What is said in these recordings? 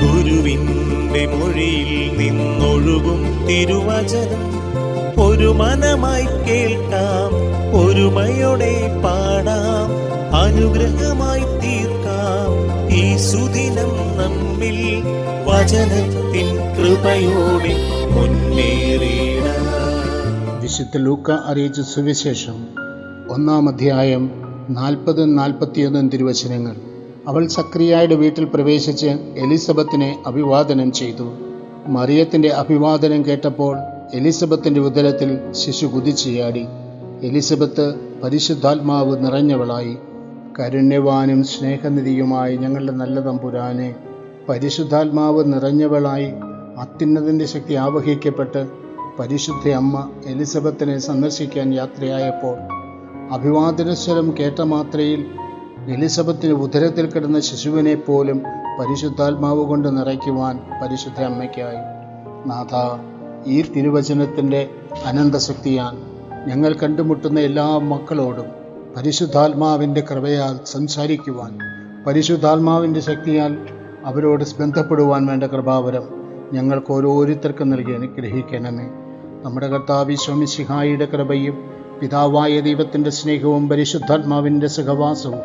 ഗുരുവിൻ്റെ മൊഴിയിൽ നിന്നൊഴുകും തിരുവചനം ഒരു മനമായി കേൾക്കാം, ഒരുമയോടെ പാടാം, അനുഗ്രഹമായി തീർക്കാം ഈ സുദിനം നമ്മിൽ വചനത്തിൻ കൃപയോടെ മുന്നേറിയിടാം. വിശുദ്ധ ലൂക്ക അറിയിച്ച സുവിശേഷം 1-ാം അധ്യായം 40-41 തിരുവചനങ്ങൾ. അവൾ സക്രിയായുടെ വീട്ടിൽ പ്രവേശിച്ച് എലിസബത്തിനെ അഭിവാദനം ചെയ്തു. മറിയത്തിൻ്റെ അഭിവാദനം കേട്ടപ്പോൾ എലിസബത്തിൻ്റെ ഉദരത്തിൽ ശിശു കുതിച്ചുചാടി. എലിസബത്ത് പരിശുദ്ധാത്മാവ് നിറഞ്ഞവളായി. കാരുണ്യവാനും സ്നേഹനിധിയുമായി ഞങ്ങളുടെ നല്ല തമ്പുരാനെ, പരിശുദ്ധാത്മാവ് നിറഞ്ഞവളായി അത്യുന്നതൻ്റെ ശക്തി ആവഹിക്കപ്പെട്ട് പരിശുദ്ധ അമ്മ എലിസബത്തിനെ സന്ദർശിക്കാൻ യാത്രയായപ്പോൾ അഭിവാദനസ്വരം കേട്ട മാത്രയിൽ എലിസബത്തിന് ഉദരത്തിൽ കിടന്ന ശിശുവിനെ പോലും പരിശുദ്ധാത്മാവ് കൊണ്ട് നിറയ്ക്കുവാൻ പരിശുദ്ധ അമ്മയ്ക്കായി. നാഥ, ഈ തിരുവചനത്തിൻ്റെ അനന്തശക്തിയാൽ ഞങ്ങൾ കണ്ടുമുട്ടുന്ന എല്ലാ മക്കളോടും പരിശുദ്ധാത്മാവിൻ്റെ കൃപയാൽ സംസാരിക്കുവാൻ, പരിശുദ്ധാത്മാവിൻ്റെ ശക്തിയാൽ അവരോട് ബന്ധപ്പെടുവാൻ വേണ്ട കൃപാവരം ഞങ്ങൾക്ക് ഓരോരുത്തർക്കും നൽകി അനുഗ്രഹിക്കണമേ. നമ്മുടെ കർത്താവ് ഈശോ മിശിഹായുടെ കൃപയും പിതാവായ ദൈവത്തിൻ്റെ സ്നേഹവും പരിശുദ്ധാത്മാവിൻ്റെ സഹവാസവും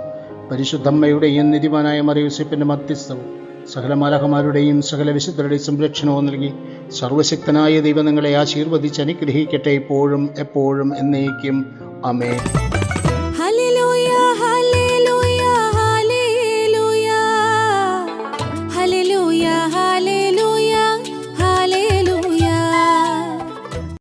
പരിശുദ്ധമ്മയുടെയും നിധിമാനായ മറിയൂസേപ്പിൻ്റെ മധ്യസ്ഥവും സകല മാലാഖമാരുടെയും സകല വിശുദ്ധരുടെയും സംരക്ഷണവും നൽകി സർവശക്തനായ ദൈവം നിങ്ങളെ ആശീർവദിച്ച് അനുഗ്രഹിക്കട്ടെ, ഇപ്പോഴും എപ്പോഴും എന്നേക്കും. ആമേൻ. ഹല്ലേലൂയ, ഹല്ലേലൂയ, ഹല്ലേലൂയ, ഹല്ലേലൂയ, ഹല്ലേലൂയ.